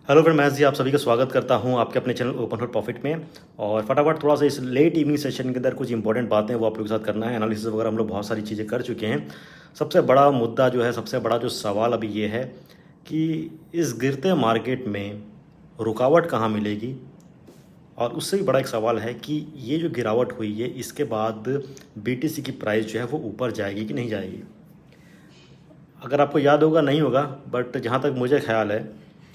Hello friend, मैं जी आप सभी का स्वागत करता हूं आपके अपने चैनल ओपन फॉर प्रॉफिट में। और फटाफट थोड़ा सा इस लेट इवनिंग सेशन के अंदर कुछ इंपॉर्टेंट बातें वो आप लोगों के साथ करना है। एनालिसिस वगैरह हम लोग बहुत सारी चीज़ें कर चुके हैं। सबसे बड़ा मुद्दा जो है, सबसे बड़ा जो सवाल अभी ये है कि इस गिरते मार्केट में रुकावट कहाँ मिलेगी। और उससे भी बड़ा एक सवाल है कि ये जो गिरावट हुई है इसके बाद बीटीसी की प्राइस जो है वो ऊपर जाएगी कि नहीं जाएगी। अगर आपको याद होगा नहीं होगा, बट जहाँ तक मुझे ख्याल है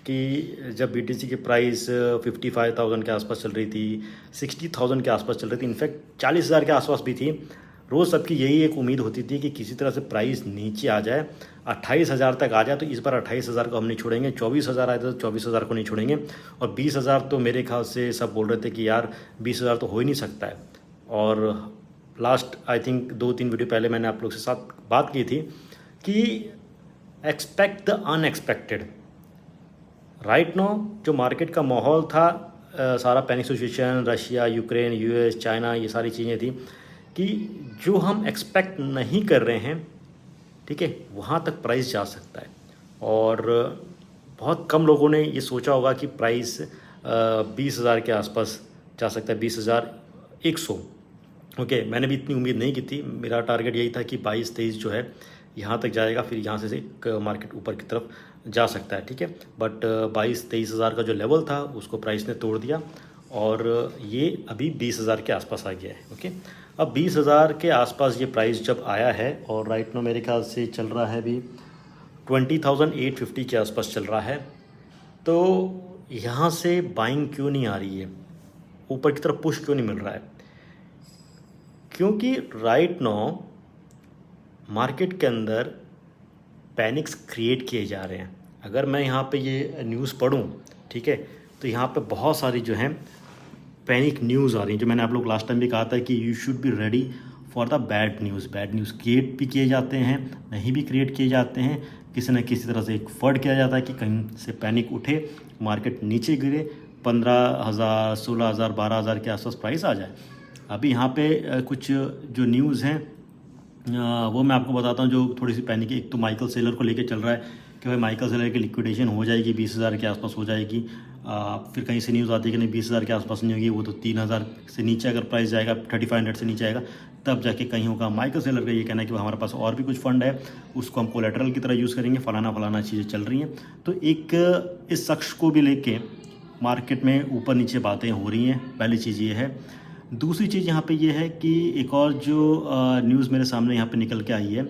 कि जब बीटीसी की प्राइस 55,000 के आसपास चल रही थी, 60,000 के आसपास चल रही थी, इनफैक्ट 40,000 के आसपास भी थी। रोज़ सबकी यही एक उम्मीद होती थी कि किसी तरह से प्राइस नीचे आ जाए, 28,000 तक आ जाए। तो इस बार 28,000 को हम नहीं छोड़ेंगे, 24,000 आए थे तो 24,000 को नहीं छोड़ेंगे। और 20,000 तो मेरे ख्याल से सब बोल रहे थे कि यार 20,000 तो हो ही नहीं सकता है। और लास्ट आई थिंक 2-3 वीडियो पहले मैंने आप लोग के साथ बात की थी कि expect the unexpected. Right no जो मार्केट का माहौल था, सारा panic situation, Russia, Ukraine, US, China, ये सारी चीज़ें थी कि जो हम एक्सपेक्ट नहीं कर रहे हैं, ठीक है, वहाँ तक प्राइस जा सकता है। और बहुत कम लोगों ने ये सोचा होगा कि प्राइस 20,000 के आसपास जा सकता है, 20,100। ओके, मैंने भी इतनी उम्मीद नहीं की थी। मेरा टारगेट यही था कि 22-23 जो है यहाँ तक जाएगा, फिर यहाँ से मार्केट ऊपर की तरफ जा सकता है, ठीक है। बट 22-23 हज़ार का जो लेवल था उसको प्राइस ने तोड़ दिया और ये अभी 20,000 के आसपास आ गया है। ओके, अब 20,000 के आसपास ये प्राइस जब आया है और राइट नो मेरे ख्याल से चल रहा है अभी 20,850 के आसपास चल रहा है, तो यहाँ से बाइंग क्यों नहीं आ रही है, ऊपर की तरफ पुश क्यों नहीं मिल रहा है? क्योंकि राइट नो मार्केट के अंदर पैनिक्स क्रिएट किए जा रहे हैं। अगर मैं यहाँ पे ये न्यूज़ पढ़ूँ, ठीक है, तो यहाँ पे बहुत सारी जो हैं पैनिक न्यूज़ आ रही हैं। जो मैंने आप लोग लास्ट टाइम भी कहा था कि you should be ready for the bad news. Bad news create भी किए जाते हैं, नहीं भी क्रिएट किए जाते हैं, किसी न किसी तरह से एक फर्ड किया जाता है कि कहीं से पैनिक उठे, मार्केट नीचे गिरे, 15,000, 16,000, 12,000 के आसपास प्राइस आ जाए। अभी यहाँ पे कुछ जो न्यूज़ हैं वो मैं आपको बताता हूँ जो थोड़ी सी पैनिक है। एक तो माइकल सेलर को लेके चल रहा है कि भाई माइकल सेलर की लिक्विडेशन हो जाएगी, 20,000 के आसपास हो जाएगी। फिर कहीं से न्यूज़ आती है कि नहीं 20,000 के आसपास नहीं होगी, वो तो 3,000 से नीचे अगर प्राइस जाएगा, 3,500 से नीचे आएगा तब जाके कहीं होगा। माइकल सेलर का ये कहना है कि हमारे पास और भी कुछ फंड है, उसको हम कोलेटरल की तरह यूज़ करेंगे, फलाना चीज़ें चल रही हैं। तो एक इस शख्स को भी लेके मार्केट में ऊपर नीचे बातें हो रही हैं। पहली चीज़ ये है। दूसरी चीज़ यहाँ पे ये है कि एक और जो न्यूज़ मेरे सामने यहाँ पे निकल के आई है,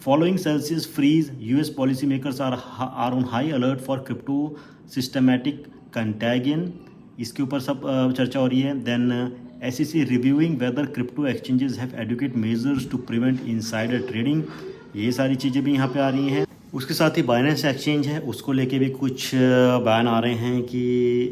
following Celsius freeze, US policy makers are on high alert for crypto systematic contagion. इसके ऊपर सब चर्चा हो रही है। Then SEC reviewing whether crypto exchanges have adequate measures to prevent insider trading. ये सारी चीज़ें भी यहाँ पे आ रही हैं। उसके साथ ही बाइनेंस एक्सचेंज है, उसको लेके भी कुछ बयान आ रहे हैं कि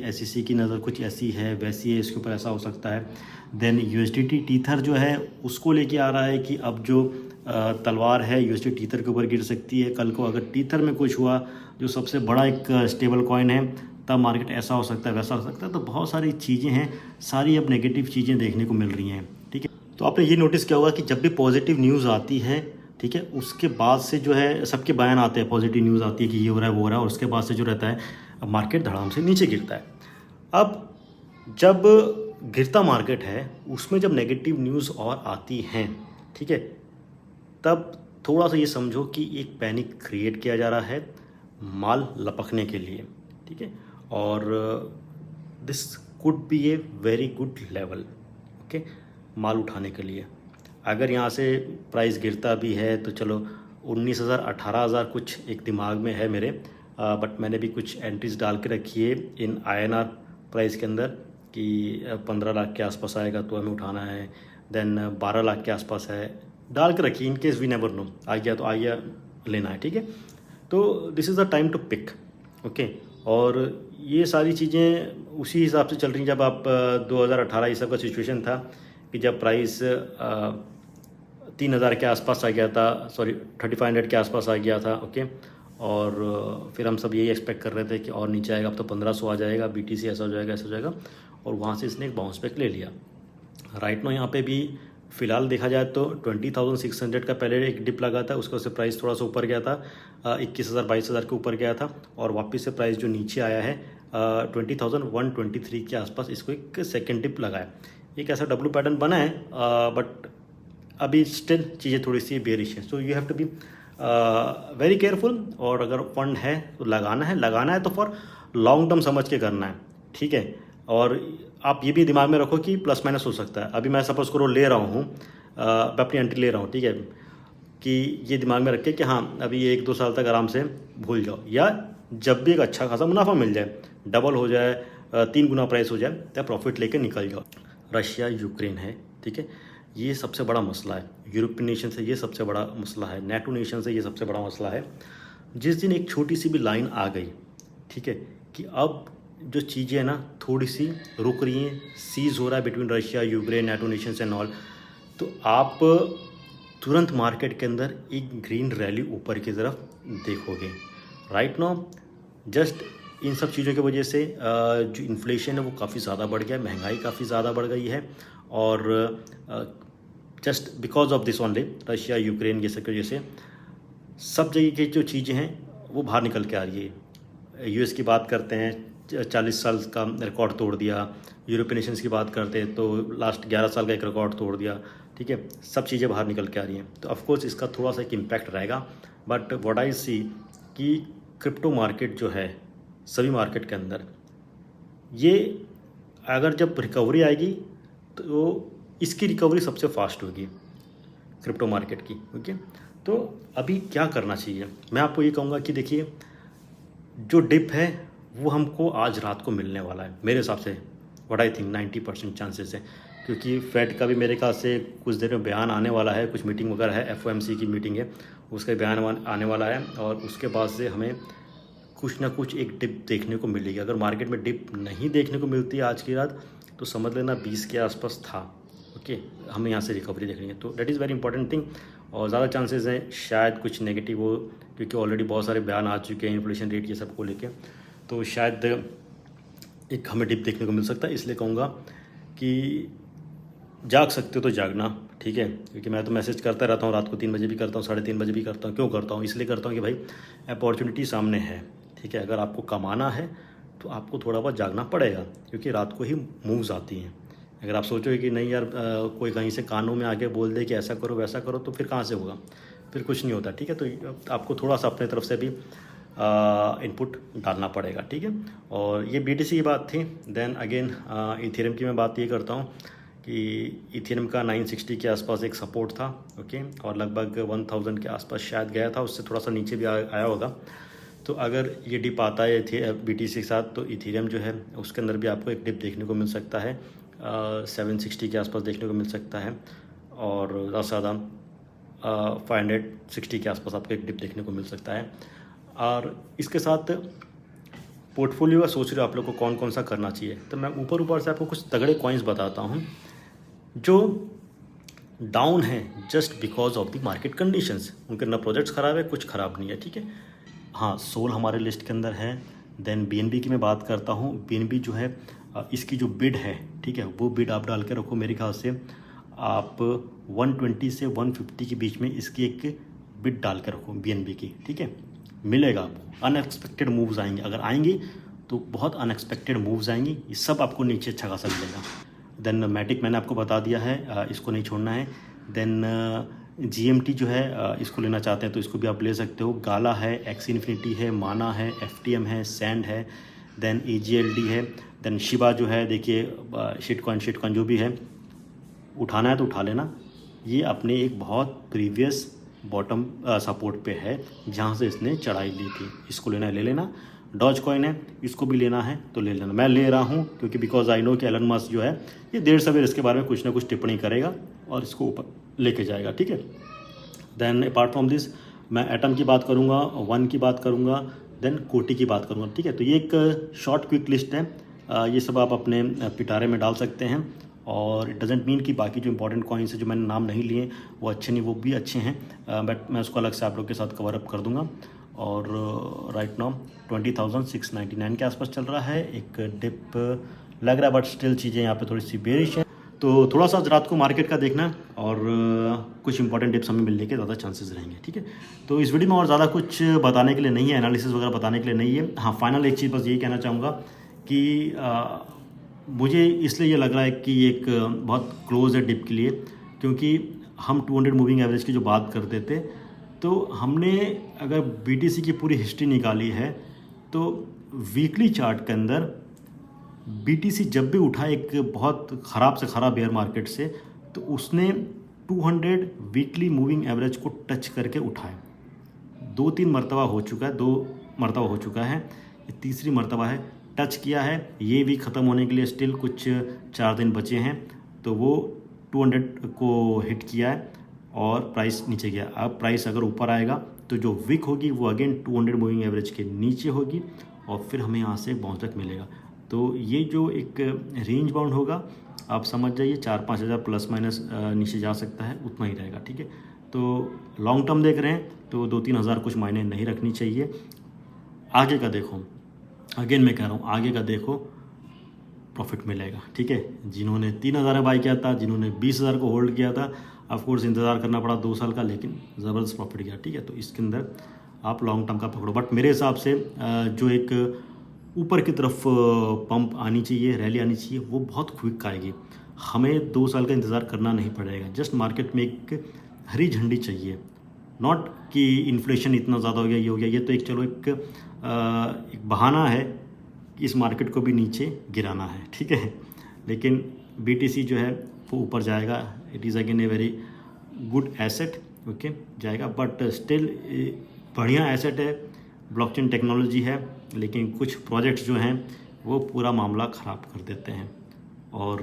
एसईसी की नज़र कुछ ऐसी है वैसी है, इसके ऊपर ऐसा हो सकता है। देन यूएसडीटी टीथर जो है उसको लेके आ रहा है कि अब जो तलवार है यूएसडी टीथर के ऊपर गिर सकती है। कल को अगर टीथर में कुछ हुआ, जो सबसे बड़ा एक स्टेबल कॉइन है, तब मार्केट ऐसा हो सकता है वैसा हो सकता है। तो बहुत सारी चीज़ें हैं, सारी अब नेगेटिव चीज़ें देखने को मिल रही हैं, ठीक है। तो आपने ये नोटिस किया होगा कि जब भी पॉजिटिव न्यूज़ आती है, ठीक है, उसके बाद से जो है सबके बयान आते हैं, पॉजिटिव न्यूज़ आती है कि ये हो रहा है वो हो रहा है, और उसके बाद से जो रहता है मार्केट धड़ाम से नीचे गिरता है। अब जब गिरता मार्केट है उसमें जब नेगेटिव न्यूज़ और आती हैं, ठीक है, तब थोड़ा सा ये समझो कि एक पैनिक क्रिएट किया जा रहा है माल लपकने के लिए, ठीक है। और this could be a very good level, okay, माल उठाने के लिए। अगर यहाँ से प्राइस गिरता भी है तो चलो 19,000, 18,000 कुछ एक दिमाग में है मेरे, बट मैंने भी कुछ एंट्रीज डाल के रखी है इन आईएनआर प्राइस के अंदर कि 15 लाख के आसपास आएगा तो हमें उठाना है। देन 12 लाख के आसपास है, डाल के रखिए in case we never know, आ गया तो आ गया, लेना है, ठीक है। तो this is the time to pick, okay. और ये सारी चीज़ें उसी हिसाब से चल रही हैं। जब आप 2018 ये सब का सिचुएशन था कि जब प्राइस 3,000 के आसपास आ गया था, सॉरी 3,500 के आसपास आ गया था, ओके। और फिर हम सब यही एक्सपेक्ट कर रहे थे कि और नीचे आएगा, अब तो 1,500 आ जाएगा, बीटीसी ऐसा हो जाएगा, ऐसा हो जाएगा, और वहाँ से इसने एक बाउंस बैक ले लिया। राइट नो यहाँ पे भी फ़िलहाल देखा जाए तो 20,600 का पहले एक डिप लगा था, उसका से प्राइस थोड़ा सा ऊपर गया था, 21,000 22,000 के ऊपर गया था, और वापस से प्राइस जो नीचे आया है 20,123 के आसपास इसको एक सेकेंड डिप लगा है। एक ऐसा डब्लू पैटर्न बना है, बट अभी स्टिल चीज़ें थोड़ी सी बेरिश है, so you have to be very careful. और अगर फंड है तो लगाना है तो फॉर लॉन्ग टर्म समझ के करना है, ठीक है। और आप ये भी दिमाग में रखो कि प्लस माइनस हो सकता है। अभी मैं सपोज करो ले रहा हूँ, मैं अपनी एंट्री ले रहा हूँ, ठीक है, कि ये दिमाग में रखे कि हाँ अभी ये 1-2 साल तक आराम से भूल जाओ, या जब भी एक अच्छा खासा मुनाफा मिल जाए, डबल हो जाए, 3 गुना प्राइस हो जाए, तब प्रॉफिट लेके निकल जाओ। रशिया यूक्रेन है, ठीक है, ये सबसे बड़ा मसला है। यूरोपियन नेशन से ये सबसे बड़ा मसला है, नेटो नेशन से ये सबसे बड़ा मसला है। जिस दिन एक छोटी सी भी लाइन आ गई, ठीक है, कि अब जो चीज़ें हैं ना थोड़ी सी रुक रही हैं, सीज हो रहा है between Russia Ukraine NATO Nations and all, तो आप तुरंत मार्केट के अंदर एक ग्रीन रैली ऊपर की तरफ देखोगे। राइट नाउ जस्ट इन सब चीज़ों की वजह से जो इन्फ्लेशन है वो काफ़ी ज़्यादा बढ़ गया है, महंगाई काफ़ी ज़्यादा बढ़ गई है, और just because of this only Russia Ukraine ये सब की वजह से सब जगह की जो चीज़ें हैं वो बाहर निकल के आ रही है। यूएस की बात करते हैं, 40 साल का रिकॉर्ड तोड़ दिया। यूरोपियन नेशंस की बात करते हैं तो लास्ट 11 साल का एक रिकॉर्ड तोड़ दिया, ठीक है। सब चीज़ें बाहर निकल के आ रही हैं, तो ऑफकोर्स इसका थोड़ा सा एक इम्पैक्ट रहेगा। बट व्हाट आई सी कि क्रिप्टो मार्केट जो है सभी मार्केट के अंदर, ये अगर जब रिकवरी आएगी तो इसकी रिकवरी सबसे फास्ट होगी क्रिप्टो मार्केट की, ओके। तो अभी क्या करना चाहिए, मैं आपको ये कहूँगा कि देखिए जो डिप है वो हमको आज रात को मिलने वाला है मेरे हिसाब से। व्हाट आई थिंक 90% चांसेस है, क्योंकि फेड का भी मेरे ख्याल से कुछ देर में बयान आने वाला है, कुछ मीटिंग वगैरह है, FOMC की मीटिंग है, उसका बयान आने वाला है, और उसके बाद से हमें कुछ ना कुछ एक डिप देखने को मिलेगी। अगर मार्केट में डिप नहीं देखने को मिलती है आज की रात, तो समझ लेना 20 के आसपास था, ओके, हमें यहाँ से रिकवरी देखनी है। तो that is very important thing. और ज़्यादा चांसेस हैं शायद कुछ नेगेटिव हो, क्योंकि ऑलरेडी बहुत सारे बयान आ चुके हैं इन्फ्लेशन रेट ये सब को लेके, तो शायद एक हमें डिप देखने को मिल सकता है। इसलिए कहूँगा कि जाग सकते हो तो जागना, ठीक है, क्योंकि मैं तो मैसेज करता रहता हूँ, रात को 3 बजे भी करता हूँ, 3:30 बजे भी करता हूँ। क्यों करता हूँ? इसलिए करता हूँ कि भाई अपॉर्चुनिटी सामने है, ठीक है। अगर आपको कमाना है तो आपको थोड़ा बहुत जागना पड़ेगा, क्योंकि रात को ही मूव्स आती हैं। अगर आप सोचोगे कि नहीं यार कोई कहीं से कानों में आके बोल दे कि ऐसा करो वैसा करो, तो फिर कहाँ से होगा, फिर कुछ नहीं होता, ठीक है। तो आपको थोड़ा सा अपने तरफ से भी इनपुट डालना पड़ेगा, ठीक है। और ये BTC की बात थी। देन अगेन इथेरियम की मैं बात ये करता हूँ कि इथेरियम का 960 के आसपास एक सपोर्ट था, ओके, और लगभग 1000 के आसपास शायद गया था, उससे थोड़ा सा नीचे भी आया होगा। तो अगर ये डिप आता है BTC के साथ, तो इथेरियम जो है उसके अंदर भी आपको एक डिप देखने को मिल सकता है, 760 के आसपास देखने को मिल सकता है, और ज़्यादा से ज़्यादा 560 के आसपास आपको एक डिप देखने को मिल सकता है। और इसके साथ पोर्टफोलियो का सोच रहे हो आप लोग को कौन कौन सा करना चाहिए, तो मैं ऊपर से आपको कुछ तगड़े कॉइन्स बताता हूँ जो डाउन है just because of the market conditions. उनके ना प्रोजेक्ट्स ख़राब है, कुछ ख़राब नहीं है, ठीक है। हाँ, सोल हमारे लिस्ट के अंदर है। देन BNB की मैं बात करता हूँ। BNB जो है इसकी जो बिड है, ठीक है, वो बिड आप डाल के रखो। मेरे ख्याल से आप 120 से 150 के बीच में इसकी एक बिड डाल के रखो BNB की, ठीक है। मिलेगा आपको, अनएक्सपेक्टेड मूव्स आएंगे, अगर आएंगी तो बहुत अनएक्सपेक्टेड मूव्स आएंगी, ये सब आपको नीचे अच्छा खासा मिलेगा। देन मैटिक मैंने आपको बता दिया है, इसको नहीं छोड़ना है। देन GMT जो है इसको लेना चाहते हैं तो इसको भी आप ले सकते हो। गाला है, एक्सी इन्फिनिटी है, माना है, FTM है, सैंड है, देन AGLD है, देन शिबा जो है, देखिए शिटकॉइन जो भी है, उठाना है तो उठा लेना। ये अपने एक बहुत प्रीवियस बॉटम सपोर्ट पे है जहाँ से इसने चढ़ाई ली थी, इसको लेना है ले लेना। डॉज कॉइन है, इसको भी लेना है तो ले लेना। मैं ले रहा हूँ क्योंकि बिकॉज आई नो कि एलन मस्क जो है ये देर सवेर इसके बारे में कुछ ना कुछ टिप्पणी करेगा और इसको ऊपर लेके जाएगा, ठीक है। देन अपार्ट फ्रॉम दिस मैं एटम की बात करूँगा, वन की बात करूँगा, देन कोटी की बात करूँगा, ठीक है। तो ये एक शॉर्ट क्विक लिस्ट है, ये सब आप अपने पिटारे में डाल सकते हैं। और इट डजेंट मीन कि बाकी जो इंपॉर्टेंट कॉइन्स हैं जो मैंने नाम नहीं लिए वो अच्छे नहीं, वो भी अच्छे हैं, बट मैं उसको अलग से आप लोग के साथ कवर अप कर दूंगा। और राइट नाउ 20,699 के आसपास चल रहा है, एक डिप लग रहा है, बट स्टिल चीज़ें यहाँ पे थोड़ी सी बेरिश है। तो थोड़ा सा रात को मार्केट का देखना और कुछ इंपॉर्टेंट टिप्स हमें मिलने के ज़्यादा चांसेस रहेंगे, ठीक है। तो इस वीडियो में और ज़्यादा कुछ बताने के लिए नहीं है, एनालिसिस वगैरह बताने के लिए नहीं है। हाँ, फाइनल एक चीज़ बस यही कहना चाहूँगा कि मुझे इसलिए ये लग रहा है कि एक बहुत क्लोज है डिप के लिए, क्योंकि हम 200 मूविंग एवरेज की जो बात करते थे, तो हमने अगर BTC की पूरी हिस्ट्री निकाली है तो वीकली चार्ट के अंदर BTC जब भी उठा एक बहुत ख़राब से ख़राब बेयर मार्केट से, तो उसने 200 वीकली मूविंग एवरेज को टच करके उठाए। 2-3 मरतबा हो चुका है, 2 मरतबा हो चुका है, ये तीसरी मरतबा है, टच किया है। ये भी ख़त्म होने के लिए स्टिल कुछ 4 दिन बचे हैं, तो वो 200 को हिट किया है और प्राइस नीचे गया। अब प्राइस अगर ऊपर आएगा तो जो विक होगी वो अगेन 200 मूविंग एवरेज के नीचे होगी और फिर हमें यहाँ से बाउंस बैक मिलेगा। तो ये जो एक रेंज बाउंड होगा, आप समझ जाइए 4-5 हज़ार प्लस माइनस नीचे जा सकता है, उतना ही रहेगा, ठीक है। तो लॉन्ग टर्म देख रहे हैं तो 2-3 हज़ार कुछ मायने नहीं रखनी चाहिए। आगे का देखो, अगेन मैं कह रहा हूँ, आगे का देखो, प्रॉफिट मिलेगा, ठीक है। जिन्होंने 3,000 बाई किया था, जिन्होंने 20,000 को होल्ड किया था, ऑफकोर्स इंतज़ार करना पड़ा 2 साल का, लेकिन ज़बरदस्त प्रॉफिट गया, ठीक है। तो इसके अंदर आप लॉन्ग टर्म का पकड़ो, बट मेरे हिसाब से जो एक ऊपर की तरफ पंप आनी चाहिए, रैली आनी चाहिए, वो बहुत क्विक आएगी। हमें 2 साल का इंतज़ार करना नहीं पड़ेगा, जस्ट मार्केट में एक हरी झंडी चाहिए, नॉट कि इन्फ्लेशन इतना ज़्यादा हो गया, ये हो गया। ये तो एक चलो एक बहाना है कि इस मार्केट को भी नीचे गिराना है, ठीक है। लेकिन BTC जो है वो ऊपर जाएगा, it is again A very good asset, okay, जाएगा, बट स्टिल बढ़िया एसेट है, ब्लॉकचेन टेक्नोलॉजी है, लेकिन कुछ प्रोजेक्ट्स जो हैं वो पूरा मामला ख़राब कर देते हैं। और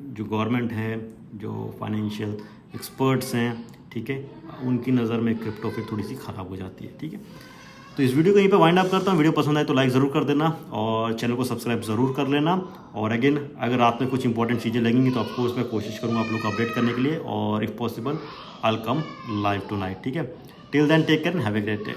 जो गवर्नमेंट है, जो फाइनेंशियल एक्सपर्ट्स हैं, ठीक है, उनकी नज़र में क्रिप्टो फिर थोड़ी सी ख़राब हो जाती है, ठीक है। तो इस वीडियो को यहीं पे वाइंड अप करता हूँ। वीडियो पसंद आए तो लाइक ज़रूर कर देना और चैनल को सब्सक्राइब ज़रूर कर लेना। और अगेन अगर रात में कुछ इंपॉर्टेंट चीज़ें लगेंगी तो ऑफकोर्स मैं कोशिश करूँगा आप लोग को अपडेट करने के लिए, और if possible I will come live tonight, ठीक है। Till then take care and have a great day.